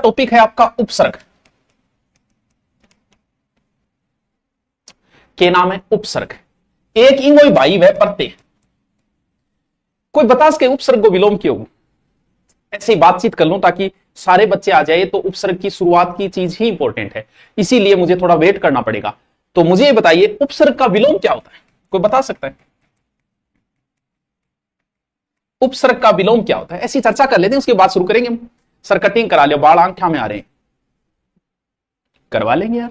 Topic है आपका उपसर्ग। के नाम है उपसर्ग। एक इंगोई भाई वह प्रत्यय। कोई बता सके उपसर्ग को विलोम क्यों? ऐसे ही बातचीत कर लूं ताकि सारे बच्चे आ जाए, तो उपसर्ग की शुरुआत की चीज ही इंपॉर्टेंट है, इसीलिए मुझे थोड़ा वेट करना पड़ेगा। तो मुझे ये बताइए उपसर्ग का विलोम क्या होता है? कोई बता सकता है? उपसर्ग का विलोम क्या होता है? ऐसी चर्चा कर लेते हैं, उसके बाद शुरू करेंगे हम। सर कटिंग करा लियो, बाल आंखा में आ रहे हैं, करवा लेंगे यार।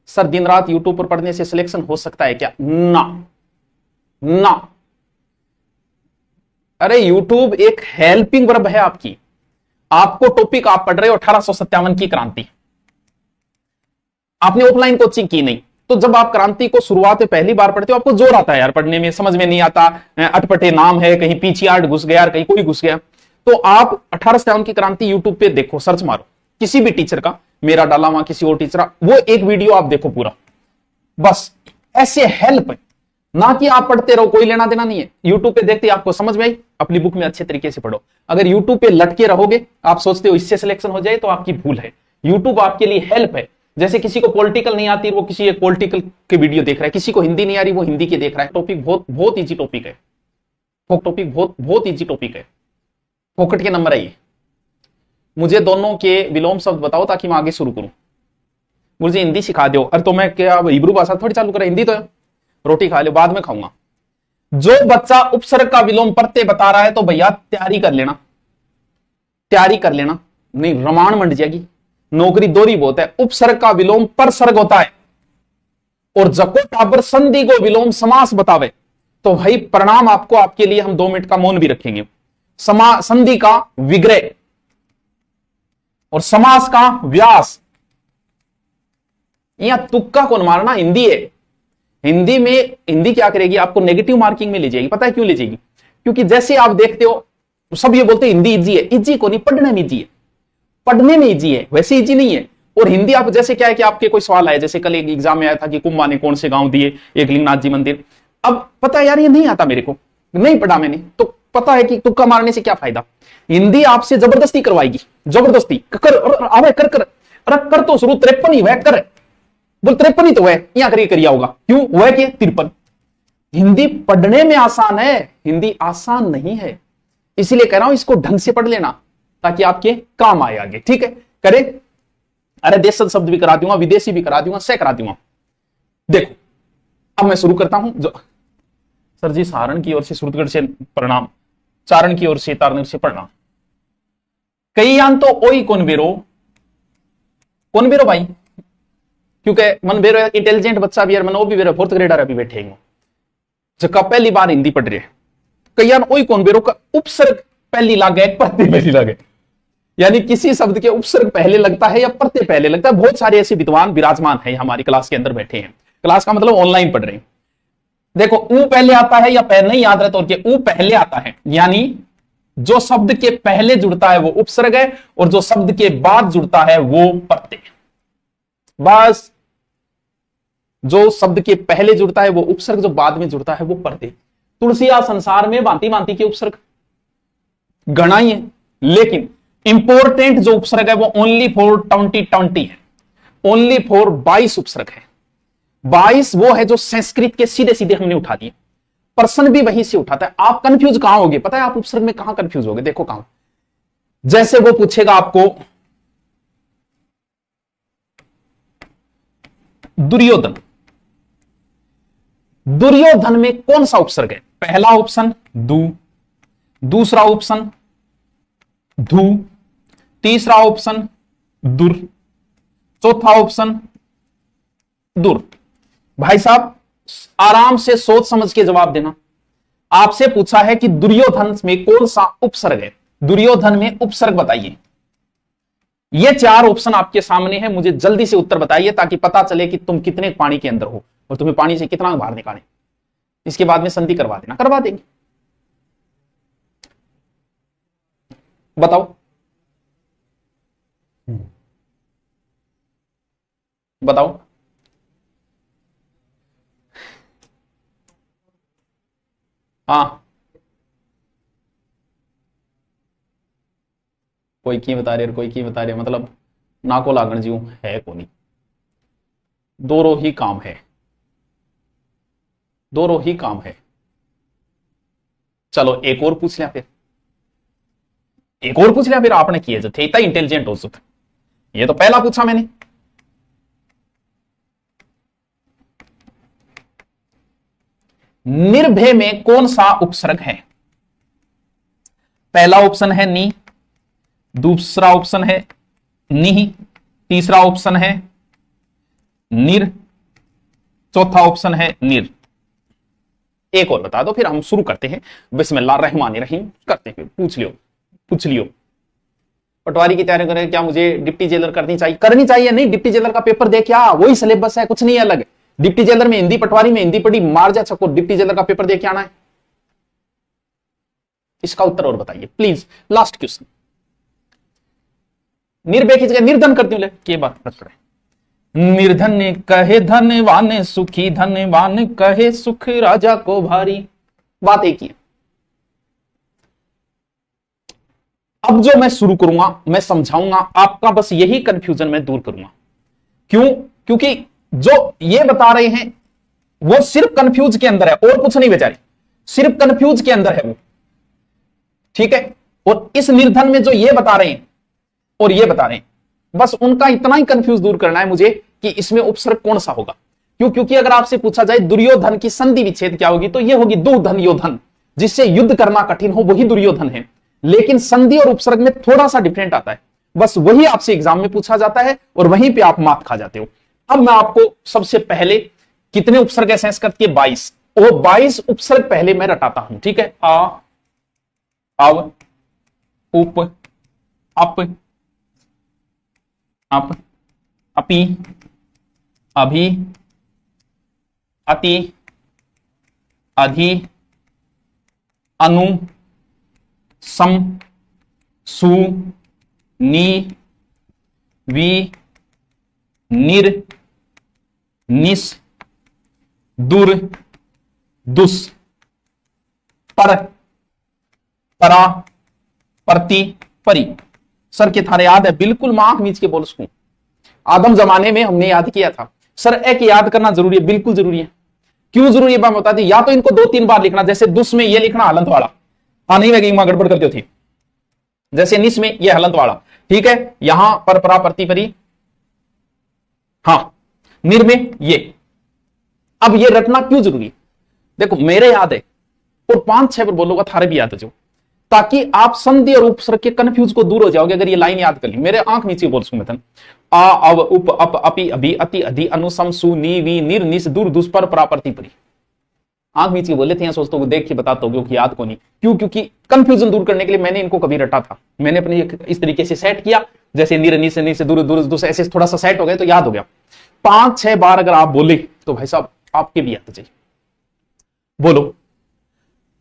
सर दिन रात यूट्यूब पर पढ़ने से सिलेक्शन हो सकता है क्या? ना ना, अरे यूट्यूब एक हेल्पिंग वर्ब है आपकी। आपको टॉपिक आप पढ़ रहे हो 1857 की क्रांति, आपने ऑफलाइन कोचिंग की नहीं, तो जब आप क्रांति को शुरुआत में पहली बार पढ़ते हो आपको जोर आता है यार पढ़ने में, समझ में नहीं आता, अटपटे नाम है, कहीं पीछे घुस गया, कहीं कोई घुस गया। तो आप 1857 की क्रांति यूट्यूब पे देखो, सर्च मारो किसी भी टीचर का, मेरा डाला वहां किसी और टीचर का, वो एक वीडियो आप देखो पूरा, बस ऐसे हेल्प है। ना कि आप पढ़ते रहो, कोई लेना देना नहीं है। यूट्यूब पे देखते आपको समझ में आई, अपनी बुक में अच्छे तरीके से पढ़ो। अगर यूट्यूब पे लटके रहोगे, आप सोचते हो इससे सिलेक्शन हो जाए, तो आपकी भूल है। यूट्यूब आपके लिए हेल्प है। जैसे किसी को पॉलिटिकल नहीं आती, वो किसी एक पॉलिटिकल के वीडियो देख रहा है, किसी को हिंदी नहीं आ रही, वो हिंदी के देख रहा है। टॉपिक बहुत बहुत ईजी टॉपिक है, टॉपिक बहुत बहुत ईजी टॉपिक है, फोकट के नंबर है ये। मुझे दोनों के विलोम शब्द बताओ ताकि मैं आगे शुरू करूं। मुझे हिंदी सिखा दो। अरे तो मैं क्या हिब्रू भाषा थोड़ी चालू करा, हिंदी तो है। रोटी खा लो, बाद में खाऊंगा। जो बच्चा उपसर्ग का विलोम प्रत्यय बता रहा है, तो भैया तैयारी कर लेना, तैयारी कर लेना, नहीं रमाण मंड जाएगी, नौकरी दोरी बहुत है। उपसर्ग का विलोम परसर्ग होता है, और जको टाबर संधि को विलोम समास बतावे, तो भाई परिणाम आपको, आपके लिए हम 2 मिनट का मौन भी रखेंगे। संधि का विग्रह और समास का व्यास। यहां तुक्का कौन मारना, हिंदी है। हिंदी में हिंदी क्या करेगी, आपको नेगेटिव मार्किंग में ले जाएगी। पता है क्यों ले जाएगी? क्योंकि जैसे आप देखते हो सब ये बोलते हैं हिंदी इजी है, इजी को नहीं, पढ़ने में इजी है, पढ़ने में इजी है, वैसे इजी नहीं है। और हिंदी आप जैसे क्या है कि आपके कोई सवाल आया, जैसे कल एक एग्जाम में आया था कि कुंभा ने कौन से गांव दिए एक लिंगनाथ जी मंदिर। अब पता है यार ये नहीं आता मेरे को, नहीं पढ़ा मैंने, तो पता है कि तुक्का मारने से क्या फायदा। हिंदी आपसे जबरदस्ती करवाएगी, जबरदस्ती कर, अरे कर कर, अरे कर तो शुरू 53 ही वह कर, बोल 53 ही तो वह यहां करिए करिया होगा, क्यों वह के 53। हिंदी पढ़ने में आसान है, हिंदी आसान नहीं है, इसीलिए कह रहा हूं इसको ढंग से पढ़ लेना ताकि आपके काम आए आगे। ठीक है, करे। अरे देशज शब्द भी करा दूंगा, विदेशी भी करा दूंगा, से करा दूंगा। देखो अब मैं शुरू करता हूं। जो सर जी सहारण की ओर से सूरतगढ़ से प्रणाम, चारण की ओर से तारनेर से प्रणाम। कई यान तो ओई कौन बेरो भाई, क्योंकि मन बेरो इंटेलिजेंट बच्चा भी यार, मन वो भी बेरो फोर्थ ग्रेडर अभी बैठे हैं, जो पहली बार हिंदी पढ़ रहे हैं। कई यान ओई कौन बेरो का उपसर्ग पहली लागे, प्रत्यय पहली लागे, यानी किसी शब्द के उपसर्ग पहले लगता है या प्रत्यय पहले लगता है। बहुत सारे ऐसे विद्वान विराजमान है हमारी क्लास के अंदर बैठे हैं, क्लास का मतलब ऑनलाइन पढ़ रहे हैं। देखो ऊ पहले आता है या पहले, नहीं याद रहता, और ऊ पहले आता है, यानी जो शब्द के पहले जुड़ता है वो उपसर्ग है, और जो शब्द के बाद जुड़ता है वो प्रत्यय। बस जो शब्द के पहले जुड़ता है वो उपसर्ग, जो बाद में जुड़ता है वो प्रत्यय। तुलसिया संसार में भांति भांति के उपसर्ग गणाई है, लेकिन इंपोर्टेंट जो उपसर्ग है वो ओनली फॉर 2020 है, ओनली फॉर 22 उपसर्ग है। 22 वो है जो संस्कृत के सीधे सीधे हमने उठा दिए, प्रश्न भी वहीं से उठाता है। आप कंफ्यूज कहां होगे पता है? आप उपसर्ग में कहां कंफ्यूज होगे, देखो कहां। जैसे वो पूछेगा आपको दुर्योधन, दुर्योधन में कौन सा उपसर्ग है? पहला ऑप्शन दु, दूसरा ऑप्शन धु, तीसरा ऑप्शन दुर, चौथा ऑप्शन दुर। भाई साहब आराम से सोच समझ के जवाब देना। आपसे पूछा है कि दुर्योधन में कौन सा उपसर्ग है, दुर्योधन में उपसर्ग बताइए। ये 4 ऑप्शन आपके सामने है, मुझे जल्दी से उत्तर बताइए ताकि पता चले कि तुम कितने पानी के अंदर हो और तुम्हें पानी से कितना बाहर निकाले। इसके बाद में संधि करवा देना, करवा देंगे। बताओ बताओ। हाँ कोई की बता रहे कोई की बता रहे, मतलब ना को लागण जीव है को नहीं, दोनों ही काम है, दोनों ही काम है। चलो एक और पूछ लिया, फिर एक और पूछ लिया, फिर आपने किए जो थे इतना इंटेलिजेंट हो सकता, ये तो पहला पूछा मैंने। निर्भय में कौन सा उपसर्ग है? पहला ऑप्शन है नी, दूसरा ऑप्शन है नि, तीसरा ऑप्शन है निर, चौथा ऑप्शन है निर। एक और बता दो फिर हम शुरू करते हैं। बिस्मिल्लाह रहमान रहीम करते हैं, पूछ लियो। पटवारी की तैयारी करें, क्या मुझे डिप्टी जेलर करनी चाहिए? नहीं, डिप्टी जेलर का पेपर दे, क्या वही सिलेबस है, कुछ नहीं अलग। डिप्टी जेलर में हिंदी, पटवारी में हिंदी पढ़ी, मार जा सको, डिप्टी जेलर का पेपर दे के आना है। इसका उत्तर और बताइए प्लीज। लास्ट क्वेश्चन, निर्भय की जगह निर्धन करती हूं, के बात कर निर्धन कहे धनवान सुखी, धनवान कहे सुख राजा को भारी। बात एक ही है। अब जो मैं शुरू करूंगा, मैं समझाऊंगा, आपका बस यही कंफ्यूजन मैं दूर करूंगा। क्यों? क्योंकि जो ये बता रहे हैं वो सिर्फ कंफ्यूज के अंदर है और कुछ नहीं बेचारी, सिर्फ कंफ्यूज के अंदर है वो, ठीक है। और इस निर्धन में जो ये बता रहे हैं और ये बता रहे हैं, बस उनका इतना ही कंफ्यूज दूर करना है मुझे कि इसमें उपसर्ग कौन सा होगा। क्यों? क्योंकि अगर आपसे पूछा जाए दुर्योधन की संधि विच्छेद क्या होगी, तो ये होगी दुर्धन योधन, जिससे युद्ध करना कठिन हो वही दुर्योधन है। लेकिन संधि और उपसर्ग में थोड़ा सा डिफरेंट आता है, बस वही आपसे एग्जाम में पूछा जाता है और वहीं पे आप मात खा जाते हो। अब मैं आपको सबसे पहले कितने उपसर्ग है संस्कृत के? 22। और 22 उपसर्ग पहले मैं रटाता हूं, ठीक है। आ, अव, उप, अप, अपि, अभि, अति, अधि, अनु, सम, सु, नी, वी, निर, निस, दुर, दुस, पर, परा, प्रति, परि। सर के थारे याद है? बिल्कुल मैं आंख मीच के बोल सकूं। आदम जमाने में हमने याद किया था। सर ए के याद करना जरूरी है, बिल्कुल जरूरी है। क्यों जरूरी है बात बता दी। या तो इनको 2-3 बार लिखना, जैसे दुस में ये लिखना हलंत वाला, हाँ नहीं लगी वहां गड़बड़ करती थी। जैसे निस में ये हलंत वाला, ठीक है। यहां पर, परा, प्रति, परि, हाँ। निर में ये। अब ये रटना क्यों जरूरी है? देखो मेरे याद है और 5-6 बार बोलूंगा, थारे भी याद है जो, ताकि आप संधि और उपसर्ग के कंफ्यूज को दूर हो जाओगे। अगर ये लाइन याद कर ली, मेरे आंख नीचे बोल सकूं मैं, आ, अव, उप, अप, अपि, अभि, अति, अधि, अनु, सम, सु, नी, वी, निर, निस, दुर, दुस, पर, परा, प्रति, परि। आंख नीचे बोले थे, सोचते हो देख के बताता हूँ कि याद को नहीं। क्यों? क्योंकि कंफ्यूजन दूर करने के लिए मैंने इनको कभी रटा था, मैंने अपने इस तरीके से सेट किया, जैसे निर, निस, निस, दुर, दुर, दुस, ऐसे थोड़ा सा सेट हो गया तो याद हो गया। 5-6 बार अगर आप बोले तो भाई साहब आपके भी याद चाहिए। बोलो,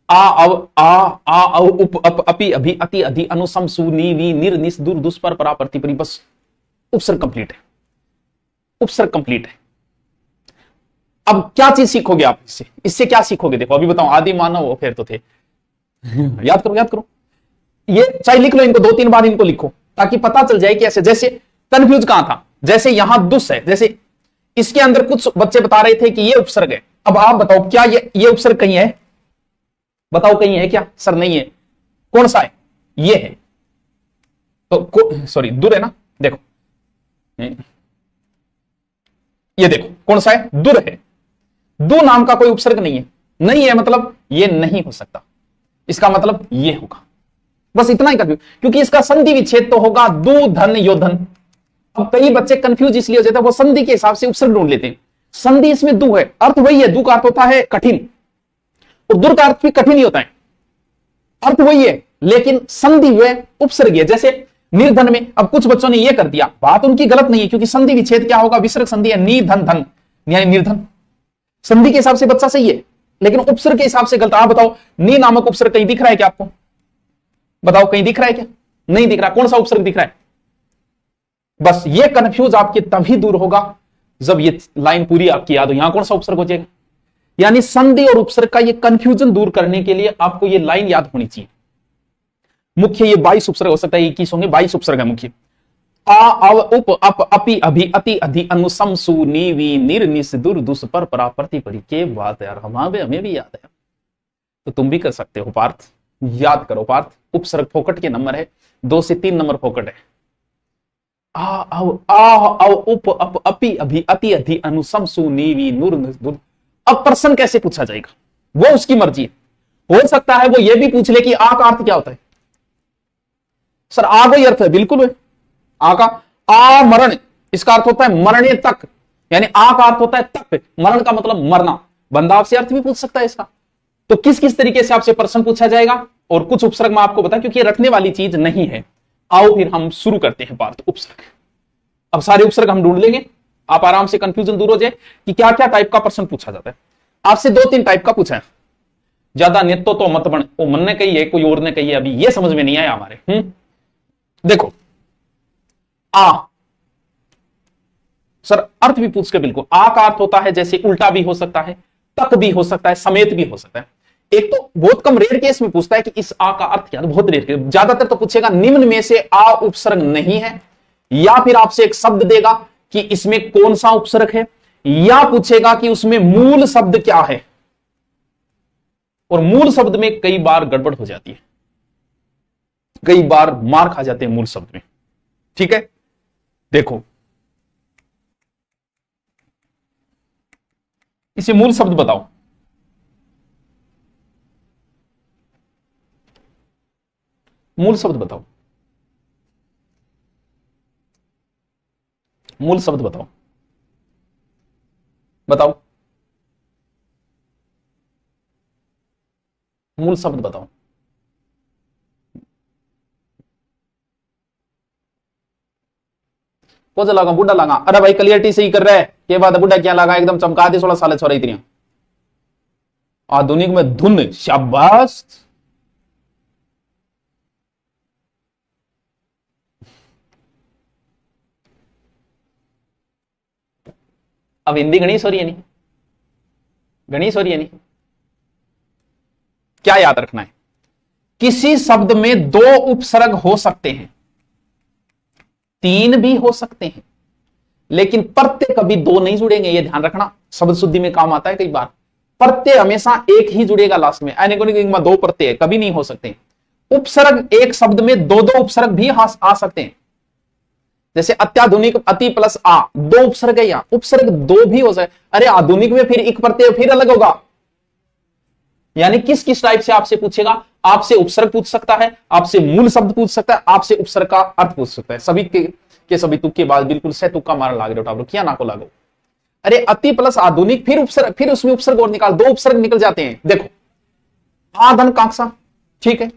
आ, अव, आ, अव, उप, अप, अपि, अभि, अति, अधि, अनु, सम, सु, नी, वी, निर, निस, दुर, दुस, पर, परा, प्रति, परि। बस उपसर्ग कंप्लीट है, उपसर्ग कंप्लीट है। अब क्या चीज सीखोगे आप इससे क्या सीखोगे? देखो अभी बताओ, आदि मानव फिर तो थे। याद करो, याद करो। ये चाहे लिख लो इनको, 2-3 बार इनको लिखो, ताकि पता चल जाए कि ऐसे, जैसे कंफ्यूज कहां था, जैसे यहां दुस है, जैसे इसके अंदर कुछ बच्चे बता रहे थे कि ये उपसर्ग है। अब आप बताओ क्या ये उपसर्ग कहीं है? बताओ कहीं है क्या? सर नहीं है। कौन सा है? ये है। तो सॉरी, दुर है ना, देखो ये देखो कौन सा है? दुर है। दो नाम का कोई उपसर्ग नहीं है, नहीं है मतलब ये नहीं हो सकता, इसका मतलब ये होगा। बस इतना ही कंफ्यूज, क्योंकि इसका संधि विच्छेद तो होगा दो धन योधन। अब कई बच्चे कंफ्यूज इसलिए हो जाते हैं, वो संधि के हिसाब से उपसर्ग ढूंढ लेते हैं। संधि इसमें दु है, अर्थ वही है। दु का अर्थ होता है कठिन, और दुर का अर्थ भी कठिन ही होता है, अर्थ वही है, लेकिन संधि हुए उपसर्ग है। जैसे निर्धन में अब कुछ बच्चों ने यह कर दिया, बात उनकी गलत नहीं है, क्योंकि संधि विच्छेद क्या होगा? विसर्ग संधि है, नी धन धन यानी निर्धन। संधि के हिसाब से बच्चा सही है, लेकिन उपसर्ग के हिसाब से गलत। आप बताओ, नी नामक उपसर्ग कहीं दिख रहा है क्या आपको? बताओ कहीं दिख रहा है क्या? नहीं दिख रहा। कौन सा उपसर्ग दिख रहा है? बस ये कंफ्यूज आपके तभी दूर होगा जब ये लाइन पूरी आपकी याद हो। यहां कौन सा उपसर्ग हो जाएगा? यानी संधि और उपसर्ग का ये कंफ्यूजन दूर करने के लिए आपको ये लाइन याद होनी चाहिए। मुख्य ये 22 उपसर्ग हो सकता है, 21 होंगे, 22 उपसर्ग है मुख्य। आ अव उप अप अपि अभि अति अधि अनु सम सु नी वी निर निस दुर दुस पर परा प्रति परी। के बात है यार, हमें भी याद है, तो तुम भी कर सकते हो पार्थ। याद करो पार्थ, उपसर्ग फोकट के नंबर है, 2 से 3 नंबर फोकट है। आ अव उप अप अपि अभि अति अधि अनु सम सु नी वी नुर निस दुर। अब प्रश्न कैसे पूछा जाएगा वो उसकी मर्जी है। हो सकता है वो ये भी पूछ ले कि आ का अर्थ क्या होता है। सर आ कोई अर्थ है, बिल्कुल है। आ का आ मरण, इसका अर्थ होता है मरने तक, यानी आ का अर्थ होता है तक, मरण का मतलब मरना। बंदा आपसे अर्थ भी पूछ सकता है इसका। तो किस किस तरीके से आपसे प्रश्न पूछा जाएगा और कुछ उपसर्ग मैं आपको बताऊं, क्योंकि ये रखने वाली चीज नहीं है। आओ फिर हम शुरू करते हैं पार्थ उपसर्ग। अब सारे उपसर्ग हम ढूंढ लेंगे, आप आराम से कंफ्यूजन दूर हो जाए कि क्या क्या टाइप का प्रश्न पूछा जाता है। आपसे 2-3 टाइप का पूछा है, ज्यादा नेतो तो मत बन, वो मन ने कही है कोई और ने कही है, अभी ये समझ में नहीं आया हमारे। देखो आ, सर अर्थ भी पूछ के, बिल्कुल आ का अर्थ होता है जैसे उल्टा भी हो सकता है, तक भी हो सकता है, समेत भी हो सकता है। एक तो बहुत कम रेयर केस में पूछता है कि इस आ का अर्थ क्या है, बहुत रेयर केस। ज्यादातर तो पूछेगा निम्न में से आ उपसर्ग नहीं है, या फिर आपसे एक शब्द देगा कि इसमें कौन सा उपसर्ग है, या पूछेगा कि उसमें मूल शब्द क्या है। और मूल शब्द में कई बार गड़बड़ हो जाती है, कई बार मार खा जाते हैं मूल शब्द में। ठीक है, देखो इसे मूल शब्द बताओ। मूल शब्द बताओ, मूल शब्द बताओ, बताओ मूल शब्द बताओ। कौन सा लगा, बुढ़ा लगा। अरे भाई क्लियरिटी से ही कर रहे हैं, के बात है बुढ़ा क्या लगा, एकदम चमका दे 16 साल छोरा इतनी। आधुनिक में धुन, शाबाश। अब हिंदी गणेश हो रही है नहीं, गणेश हो रही है नहीं। क्या याद रखना है, किसी शब्द में 2 उपसर्ग हो सकते हैं, 3 भी हो सकते हैं, लेकिन प्रत्यय कभी 2 नहीं जुड़ेंगे, ये ध्यान रखना। शब्द शुद्धि में काम आता है कई बार। प्रत्यय हमेशा एक ही जुड़ेगा लास्ट में, अनेकोनिक में 2 प्रत्यय कभी नहीं हो सकते। उपसर्ग एक शब्द में 2-2 उपसर्ग भी आ सकते हैं, जैसे अत्याधुनिक अति प्लस आ, 2 उपसर्ग है, यहां उपसर्ग 2 भी हो सकते। अरे आधुनिक में फिर एक प्रत्यय फिर अलग होगा। यानी किस किस टाइप से आपसे पूछेगा, आपसे उपसर्ग पूछ सकता है, आपसे मूल शब्द पूछ सकता है, आपसे उपसर्ग का अर्थ पूछ सकता है। सभी के सभी तुक्के बाद बिल्कुल से तुक्का मारने लाग रहे हो, क्या ना को लागो। अरे अति प्लस आधुनिक, फिर उपसर्ग, फिर उसमें उपसर्ग और निकाल, 2 उपसर्ग निकल जाते हैं। देखो आधन कांसा, ठीक है,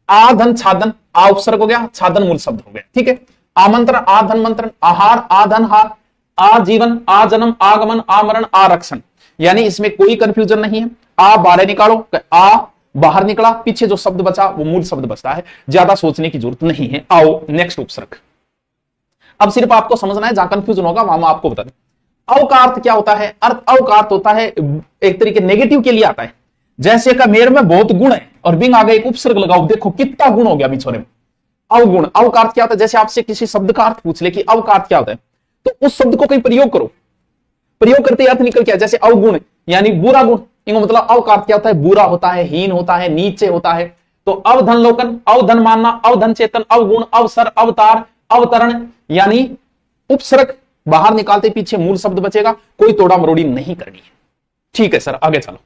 आधन छादन, आ उपसर्ग हो गया, छादन मूल शब्द हो गया। ठीक है, आमंत्रण, आधन मंत्रण, आहार, आधन हार, आजीवन, आजन्म, आगमन, आमरण, आरक्षण। यानी इसमें कोई कंफ्यूजन नहीं है। आ बाहर निकालो, आ बाहर निकला, पीछे जो शब्द बचा वो मूल शब्द बचता है, ज्यादा सोचने की जरूरत नहीं है। आओ नेक्स्ट उपसर्ग। अब सिर्फ आपको समझना है, जहां कंफ्यूजन होगा वहां आपको बता दें। अव का अर्थ क्या होता है, अर्थ अव का अर्थ होता है एक तरीके नेगेटिव के लिए आता है। जैसे का मेरे में बहुत गुण है और बिंग आगे एक उपसर्ग लगाओ, देखो कितना गुण हो गया बिछोरे में। अवगुण, अव का अर्थ क्या होता है, जैसे आपसे किसी शब्द का अर्थ पूछ ले कि अव का अर्थ क्या होता है, तो उस शब्द को कहीं प्रयोग करो, प्रयोग करते अर्थ निकल क्या, जैसे अवगुण यानी बुरा गुण, इनको मतलब अव का अर्थ क्या होता है, बुरा होता है, हीन होता है, नीचे होता है। तो अवधन लोकन, अवधन मानना, अवधन चेतन, अवगुण, अवसर, अवतार, अवतरण, यानी उपसर्ग बाहर निकालते पीछे मूल शब्द बचेगा, कोई तोड़ा मरोड़ी नहीं करनी है। ठीक है सर, आगे चलो।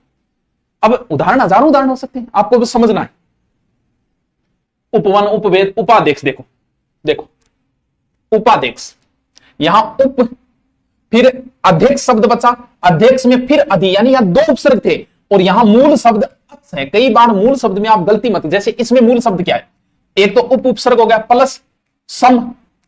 अब उदाहरण, हजारों उदाहरण हो सकते हैं, आपको बस समझना है। उपवन, उपवेद, उपादेश, देखो देखो उपादेश, यहां उप फिर अध्यक्ष शब्द बचा, अध्यक्ष में फिर अधि, यानी यहां 2 उपसर्ग थे और यहां मूल शब्द अक्ष है। कई बार मूल शब्द में आप गलती मत, जैसे इसमें मूल शब्द क्या है, एक तो उप उपसर्ग हो गया प्लस सम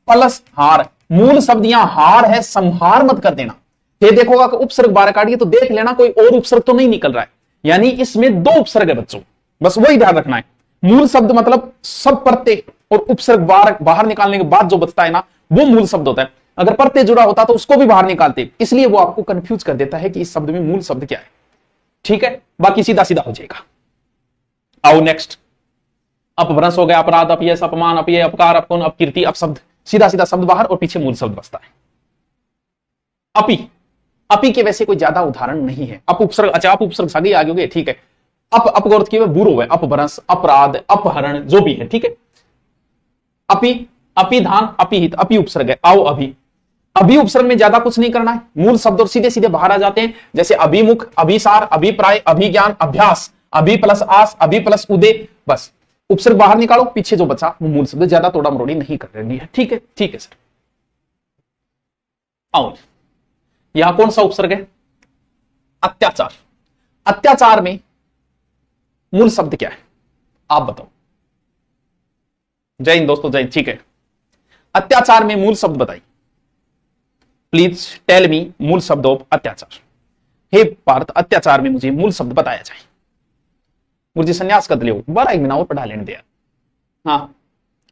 प्लस हार, मूल शब्द यहां हार है, संहार मत कर देना। फिर देखोगा कि उपसर्ग 12 काटिए तो देख लेना कोई और उपसर्ग तो नहीं निकल रहा है, यानी इसमें 2 उपसर्ग है बच्चों, बस वही ध्यान रखना है। मूल शब्द मतलब सब प्रत्यय और उपसर्ग बाहर निकालने के बाद जो बचता है ना, वो मूल शब्द होता है। अगर प्रत्यय जुड़ा होता तो उसको भी बाहर निकालते, इसलिए वो आपको कंफ्यूज कर देता है कि इस शब्द में मूल शब्द क्या है। ठीक है, बाकी सीधा सीधा हो जाएगा। आओ नेक्स्ट, अपभ्रंश हो गया, अपराध, अपयश, अपमान, अपयय, अपकार, अपकुन, अपकीर्ति, अपशब्द, सीधा सीधा शब्द बाहर और पीछे मूल शब्द बसता है। अपी, अपी के वैसे कोई ज्यादा उदाहरण नहीं है। अप उपसर्ग, अच्छा अप उपसर्ग सागे आगे हो गए, ठीक है। अपगौरत की बुरो है, अपभ्रंश, अपराध, अपहरण, जो भी है, ठीक है। अपी, अपिधान, अपिहित, अपी उपसर्ग है। आओ अभी, अभी उपसर्ग में ज्यादा कुछ नहीं करना है, मूल शब्द और सीधे सीधे बाहर आ जाते हैं, जैसे अभिमुख, अभिसार, अभिप्राय, अभिज्ञान, अभ्यास, अभि प्लस आस, अभि प्लस उदय, बस उपसर्ग बाहर निकालो, पीछे जो बचा वो मूल शब्द, ज्यादा तोड़ा मरोड़ी नहीं करनी है, ठीक है, ठीक है सर। आओ, यहां कौन सा उपसर्ग है? अत्याचार। अत्याचार में मूल शब्द क्या है आप बताओ? जय हिंद दोस्तों, जय हिंद, ठीक है। अत्याचार में मूल शब्द बताइए, प्लीज टेल मी मूल शब्द ऑफ अत्याचार। हे पार्थ, अत्याचार में मुझे मूल शब्द बताया जाए। मुझे संन्यास कर लियो, 12 महीना और पढ़ा लेने दिया। हाँ,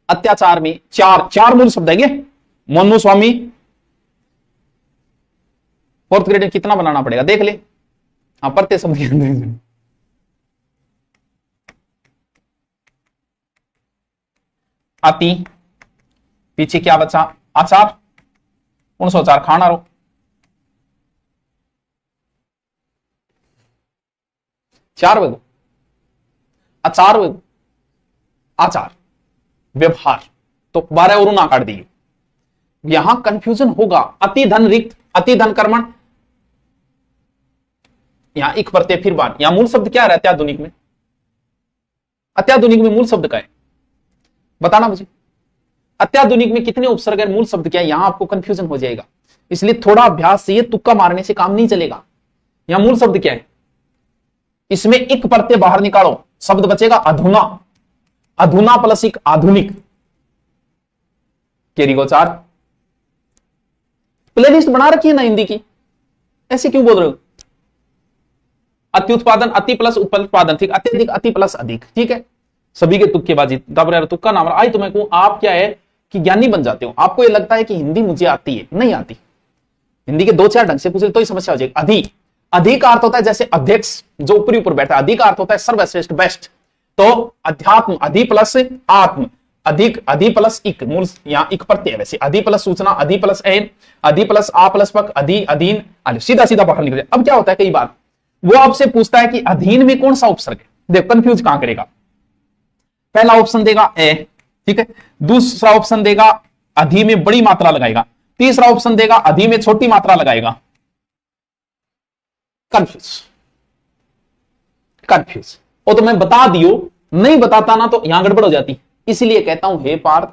अत्याचार में चार मूल शब्द है। मोनू स्वामी, फोर्थ ग्रेड में कितना बनाना पड़ेगा देख ले। हाँ, प्रत्यय शब्द के अंदर अति, पीछे क्या बचा? आचार, कौन सा आचार? खाना रो, चार वर्ग, आचार वर्ग, आचार, व्यवहार, तो 12 और ना काट दिए। यहां कंफ्यूजन होगा। अति धन रिक्त, अति धन कर्मण, यहां एक प्रत्यय फिर बार। यहां मूल शब्द क्या है अत्याधुनिक में? अत्याधुनिक में मूल शब्द क्या है बताना मुझे। अत्याधुनिक में कितने उपसर्ग है, मूल शब्द क्या है? यहां आपको कंफ्यूजन हो जाएगा, इसलिए थोड़ा अभ्यास से, तुक्का मारने से काम नहीं चलेगा। यहां मूल शब्द क्या है? इसमें एक प्रत्यय बाहर निकालो, शब्द बचेगा अधुना। अधुना प्लस एक आधुनिक, केरिगोचार। प्लेलिस्ट बना रखी है ना हिंदी की, ऐसे क्यों बोल रहे हो? अति उत्पादन, अति प्लस उत्पादन, ठीक, अत्यधिक, अति प्लस अधिक, ठीक है। सभी के तुक्केबाजी, तुक्का नाम आई तुम्हें को। आप क्या है कि ज्ञानी बन जाते हो, आपको ये लगता है कि हिंदी मुझे आती है, नहीं आती। हिंदी के 2-4 ढंग से पूछे तो ही समस्या हो जाएगी। अधिक, अधिक अर्थ होता है जैसे अध्यक्ष जो ऊपरी ऊपर बैठा है, अधिक अर्थ होता है सर्वश्रेष्ठ, बेस्ट। तो अध्यात्म, अधि प्लस आत्म, अधिक, अधि प्लस इक, मूल यहां इक प्रत्यय, वैसे अधि प्लस सूचना, अधि प्लस एन, अधि प्लस आ प्लस पक, अधि, अधीन, सीधा सीधा बाहर निकल जाए। अब क्या होता है, कई बार वो आपसे पूछता है कि अधीन में कौन सा उपसर्ग है। देखो कंफ्यूज कहां करेगा। पहला ऑप्शन देगा ए, ठीक है। दूसरा ऑप्शन देगा अधि में बड़ी मात्रा लगाएगा। तीसरा ऑप्शन देगा अधि में छोटी मात्रा लगाएगा। Confuse, confuse. और तो मैं बता दियो, नहीं बताता ना तो यहां गड़बड़ हो जाती। इसलिए कहता हूं हे पार्थ,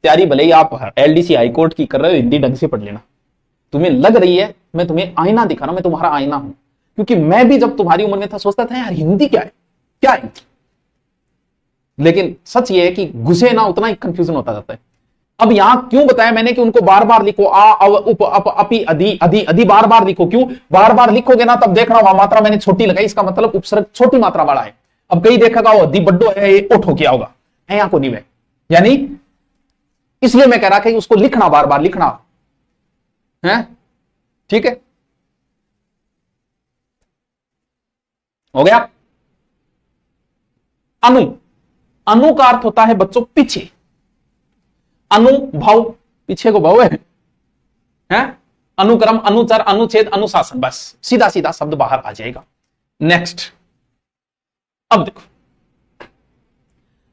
तैयारी भले ही आप एलडीसी हाईकोर्ट की कर रहे हो, हिंदी ढंग से पढ़ लेना। तुम्हें लग रही है मैं तुम्हें आईना दिखा रहा हूं, मैं तुम्हारा आईना हूं। क्योंकि मैं भी जब तुम्हारी उम्र में था सोचता था यार हिंदी क्या है, क्या है। लेकिन सच ये है कि घुसे ना उतना ही कंफ्यूजन होता जाता है। अब यहां क्यों बताया मैंने कि उनको बार बार लिखो, आ, अव, उप, अप, अपि, अधि, अधि, अधि बार बार लिखो। क्यों बार बार लिखोगे ना तब देखना वहां मात्रा मैंने छोटी लगाई, इसका मतलब उपसर्ग छोटी मात्रा वाला है। अब कई देखेगा वो अधि बड्डो है, ये ओठ हो गया होगा, यहां को नहीं है। यानी इसलिए मैं कह रहा कि उसको लिखना, बार बार लिखना है, ठीक है। हो गया। अनु, अनु का अर्थ होता है बच्चों पीछे। अनु भाव, पीछे को भाव है? अनुक्रम, अनुचर, अनुच्छेद, अनुशासन, बस सीधा सीधा शब्द बाहर आ जाएगा। नेक्स्ट, अब देखो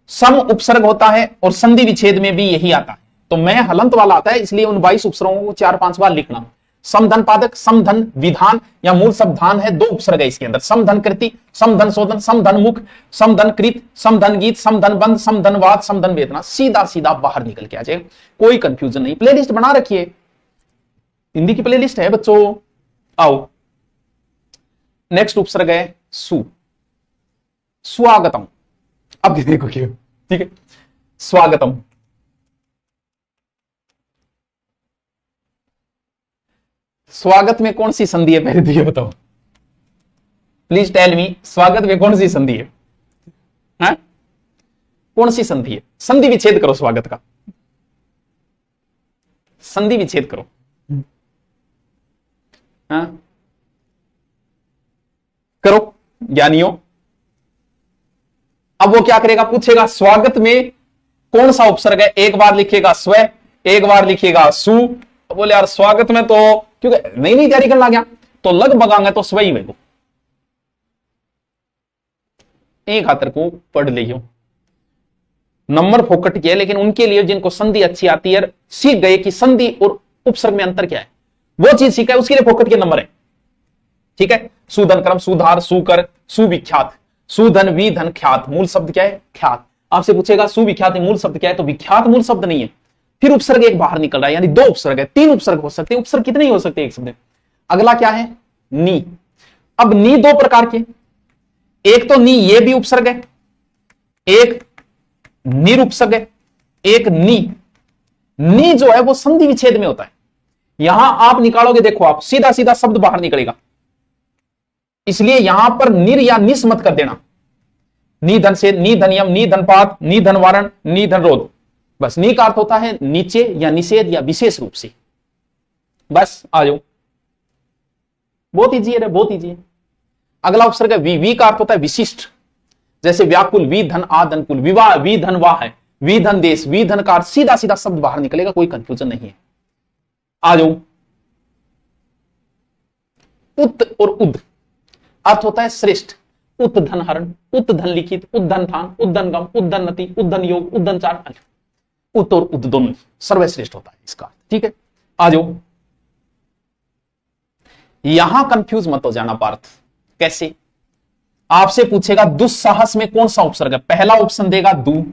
सम उपसर्ग होता है और संधि विच्छेद में भी यही आता है। तो मैं हलंत वाला आता है, इसलिए उन 22 उपसर्गों को 4-5 बार लिखना। समधन पादक, समधन विधान या मूल शब्दान है, 2 उपसर्ग है इसके अंदर। समधन कृति, समधन शोधन, समधन मुख, समधन कृत, समधन गीत, समधन बंध, समधन वाद, समधन वेदना, सीधा सीधा बाहर निकल के आ जाए, कोई कंफ्यूजन नहीं। प्लेलिस्ट बना रखिए, हिंदी की प्लेलिस्ट है बच्चों। आओ नेक्स्ट उपसर्ग है सु, स्वागतम। अब देखो क्यों, ठीक है। स्वागतम, स्वागत में कौन सी संधि है पहले तो ये बताओ, प्लीज टेल मी। स्वागत में कौन सी संधि है? कौन सी संधि है? संधि विच्छेद करो स्वागत का, संधि विच्छेद करो। करो ज्ञानियों। अब वो क्या करेगा, पूछेगा स्वागत में कौन सा उपसर्ग है, एक बार लिखेगा स्व, एक बार लिखेगा सु। बोले यार स्वागत में तो क्योंकि नई नई तैयारी करना गया तो लगभग तो स्व ही वे एक खातर को पढ़ लियो, नंबर फोकट किया। लेकिन उनके लिए जिनको संधि अच्छी आती है, सीख गए कि संधि और उपसर्ग में अंतर क्या है, वो चीज सीखा है, उसके लिए फोकट के नंबर है। ठीक है, सुधन क्रम, सुधार, सुकर, सुविख्यात, सुधन विधन ख्यात, मूल शब्द क्या है, ख्यात। आपसे पूछेगा सुविख्यात मूल शब्द क्या है, तो विख्यात मूल शब्द नहीं है, फिर उपसर्ग एक बाहर निकल रहा है, यानी दो उपसर्ग है, तीन उपसर्ग हो सकते हैं। उपसर्ग कितने ही हो सकते हैं एक शब्द में। अगला क्या है, नी। अब नी दो प्रकार के, एक तो नी ये भी उपसर्ग है, एक निरुपसर्ग है, एक नी। नी जो है वो संधि विच्छेद में होता है। यहां आप निकालोगे, देखो आप सीधा सीधा शब्द बाहर निकलेगा, इसलिए यहां पर निर या निस मत कर देना। निधन से निधन यम, निधन पात, निधन वारण, निधन रोध। बस नी का अर्थ होता है नीचे या निषेध या विशेष रूप से। बस आ जाओ, बहुत इजी है, बहुत इजी है। अगला उपसर्ग है वी। वी का अर्थ होता है विशिष्ट, जैसे व्याकुल, वी धन आधन कुल, विवाह, वी धन वाह है, वी धन देश, वी धन का अर्थ सीधा सीधा शब्द बाहर निकलेगा, कोई कंफ्यूजन नहीं है। आ जाओ, उत और उद अर्थ होता है श्रेष्ठ, उत धन हरण, उत धन लिखित, उद्धन थान, उद्धन गम, उद्धन नति, उद्धन योग, उद्धन चार। उत और उद दोनों सर्वश्रेष्ठ होता है इसका। ठीक है, आ जाओ, यहां कंफ्यूज मत हो जाना पार्थ। कैसे, आपसे पूछेगा दुस्साहस में कौन सा उपसर्ग है, पहला ऑप्शन देगा दू,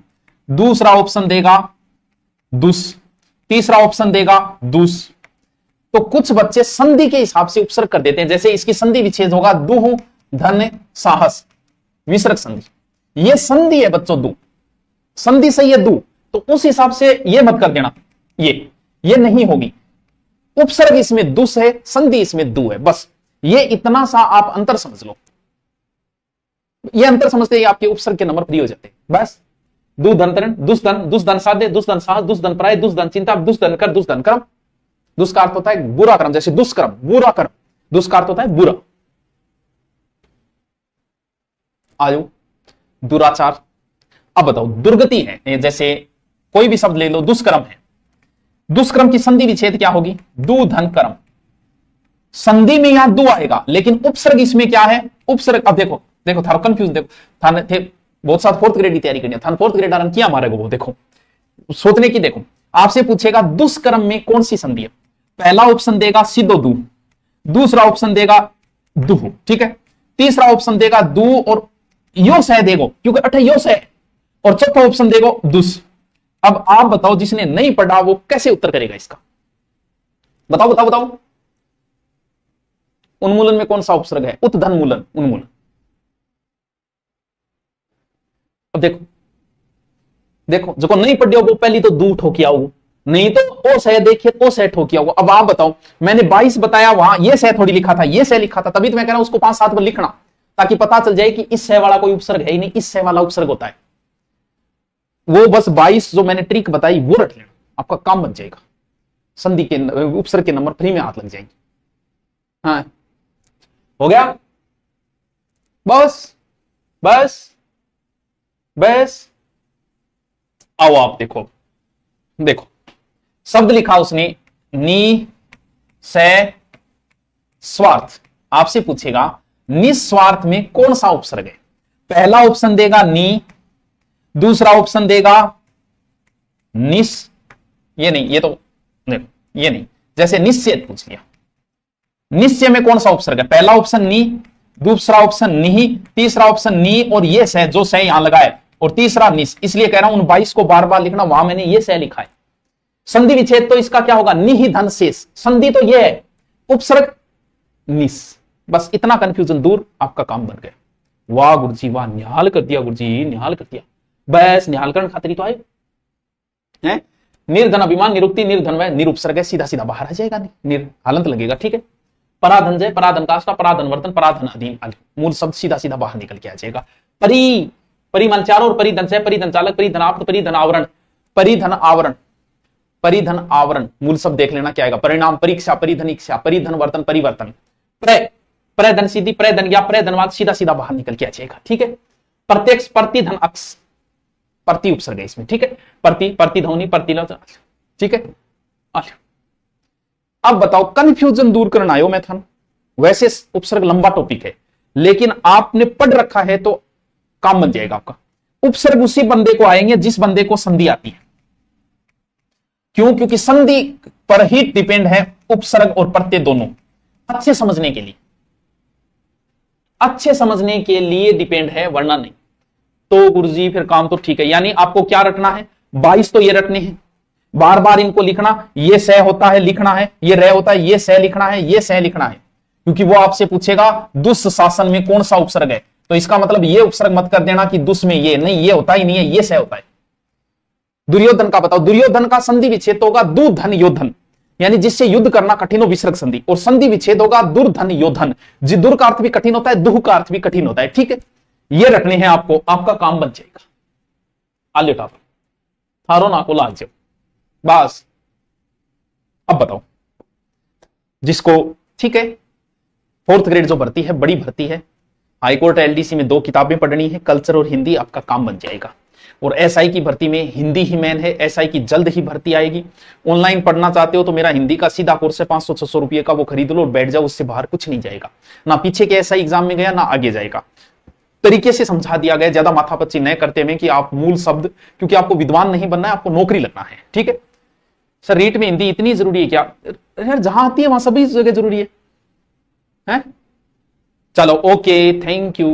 दूसरा ऑप्शन देगा दुस, तीसरा ऑप्शन देगा दुस। तो कुछ बच्चे संधि के हिसाब से उपसर्ग कर देते हैं, जैसे इसकी संधि विच्छेद होगा दुह धन साहस, विसर्ग संधि। ये संधि है बच्चों, दू संधि सही है दू, तो उस हिसाब से ये मत कर देना, ये नहीं होगी। उपसर्ग इसमें दुस है, संधि इसमें दू है। बस ये इतना सा आप अंतर समझ लो, ये अंतर समझते ही आपके उपसर्ग के नंबर फ्री हो जाते हैं। बस दू धन तरण, दुष्धन, दुष्धन साध्य, दुष्धन साहस, दुष्धन प्राय, दुष्धन चिंता, दुष्धन कर, दुष्धन कर्म। दुष्का अर्थ होता है बुरा कर्म, जैसे दुष्कर्म, बुरा कर्म। दुष्का अर्थ होता है बुरा। आयो, दुराचार। अब बताओ, दुर्गति है, जैसे कोई भी शब्द ले लो, दुष्कर्म है, दुष्कर्म की संधि विच्छेद क्या होगी, दू धन कर्म। संधि में यहां दू आएगा, लेकिन उपसर्ग इसमें क्या है, उपसर्ग। अब देखो देखो थारो कंफ्यूज, देखो थाने थे बहुत साथ फोर्थ ग्रेड की तैयारी करनी है, थान फोर्थ ग्रेड आरन किया हमारे को, वो देखो सोचने की। देखो आपसे पूछेगा दुष्कर्म में कौन सी संधि है, पहला ऑप्शन देगा सिद्धो दू, दूसरा ऑप्शन देगा दुह, ठीक है, तीसरा ऑप्शन देगा दू और यो सह देगो, क्योंकि अठ यो सह, और चौथा ऑप्शन देगो दुस। अब आप बताओ, जिसने नहीं पढ़ा वो कैसे उत्तर करेगा इसका, बताओ बताओ बताओ। उन्मूलन में कौन सा उपसर्ग है, उत्धन मूलन, उन्मूलन। अब देखो देखो, जो नहीं पढ़ियो वो पहली तो दू ठोकिया हो, नहीं तो ओ सह देखिए तो सह ठोकिया होगा। अब आप बताओ, मैंने 22 बताया, वहां ये सह थोड़ी लिखा था, ये सह लिखा था, तभी तो मैं कह रहा हूं उसको 5-7 बार लिखना, ताकि पता चल जाए कि इस सह वाला कोई उपसर्ग है ही नहीं, इस सह वाला उपसर्ग होता है। वो बस 22 जो मैंने ट्रिक बताई वो रट लेना, आपका काम बन जाएगा, संधि के उपसर्ग के नंबर फ्री में हाथ लग जाएंगे। हाँ हो गया, बस बस बस। आओ आप देखो, देखो शब्द लिखा उसने नि से स्वार्थ। आपसे पूछेगा निस्वार्थ में कौन सा उपसर्ग है, पहला ऑप्शन देगा नी, दूसरा ऑप्शन देगा निस, ये नहीं, ये तो देखो ये नहीं, जैसे निश्चय पूछ लिया, निश्चय में कौन सा उपसर्ग है, पहला ऑप्शन नी, दूसरा ऑप्शन नी, तीसरा ऑप्शन नी, और ये सह जो सह यहां लगाए, और तीसरा निस। इसलिए कह रहा हूं उन 22 को बार बार लिखना, वहां मैंने ये सह लिखा है। संधि विच्छेद तो इसका क्या होगा, निहि धन शेष, संधि तो ये है, उपसर्ग निस। बस इतना कंफ्यूजन दूर, आपका काम बन गया। वाह गुरुजी वाह, निहाल कर दिया गुरुजी, निहाल कर दिया। बस निहालकरण खातिर तो आए हैं। निर्धन अभिमान, निरुक्ति, निर्धन वह निरुपसर्ग है, सीधा सीधा बाहर आ जाएगा, हलंत लगेगा, ठीक है। पराधन जय, पराधन काष्ठा, पराधन वर्तन, पराधन अधीन, मूल शब्द सीधा सीधा बाहर निकल के आ जाएगा। परी, परिमन चार, और परिधन से, परिधन चालक, परिधन आप, परिधन आवरण, परिधन आवरण, परिधन आवरण, मूल शब्द देख लेना क्या आएगा, परिणाम, परीक्षा, परिधन इच्छा, परिधन वर्तन, परिवर्तन, प्रधन सिद्धि, प्रधन या प्रधनवाद, सीधा सीधा बाहर निकल के आ जाएगा, ठीक है। प्रत्यक्ष प्रति धन अक्ष, प्रति उपसर्ग है इसमें, ठीक है, प्रति ध्वनि प्रति, ठीक है। अब बताओ, कंफ्यूजन दूर करना आयो मैं था। वैसे उपसर्ग लंबा टॉपिक है, लेकिन आपने पढ़ रखा है तो काम बन जाएगा आपका। उपसर्ग उसी बंदे को आएंगे जिस बंदे को संधि आती है। क्यों? क्योंकि संधि पर ही डिपेंड है उपसर्ग और प्रत्यय दोनों। अच्छे समझने के लिए, अच्छे समझने के लिए डिपेंड है, वरना नहीं। तो गुरुजी फिर काम तो ठीक है, यानी आपको क्या रटना है? 22 तो ये रटने हैं, बार बार इनको लिखना। ये स होता है लिखना है, ये र होता है, ये स लिखना है, ये स लिखना है। क्योंकि वो आपसे पूछेगा दुःशासन में कौन सा उपसर्ग है, तो इसका मतलब ये उपसर्ग मत कर देना कि दुष् में ये नहीं, ये होता ही नहीं है, ये स होता है। दुर्योधन का बताओ, दुर्योधन का संधि विच्छेद होगा दुधन योधन, यानी जिससे युद्ध करना कठिन हो विसर्ग संधि, और संधि विच्छेद होगा दुर्धन योधन। जी, दुर का अर्थ भी कठिन होता है, दुह का अर्थ भी कठिन होता है, ठीक है। ये रखने हैं आपको, आपका काम बन जाएगा। आलियो टाप थारो ना को लाग जाओ बस। अब बताओ, जिसको, ठीक है, 4th ग्रेड जो भर्ती है, बड़ी भर्ती है, हाईकोर्ट एलडीसी में 2 किताबें पढ़नी है, कल्चर और हिंदी, आपका काम बन जाएगा। और एसआई की भर्ती में हिंदी ही मेन है, एसआई की जल्द ही भर्ती आएगी। ऑनलाइन पढ़ना चाहते हो तो मेरा हिंदी का सीधा कोर्स है 500-600 रुपए का, वो खरीद लो और बैठ जाओ, उससे बाहर कुछ नहीं जाएगा। ना पीछे के एसआई एग्जाम में गया, ना आगे जाएगा। तरीके से समझा दिया गया, ज्यादा माथापच्ची न करते हुए कि आप मूल शब्द, क्योंकि आपको विद्वान नहीं बनना है, आपको नौकरी लगना है, ठीक है। सर रीट में हिंदी इतनी जरूरी है क्या? यार जहां आती है वहां सभी जगह जरूरी है। चलो ओके, थैंक यू।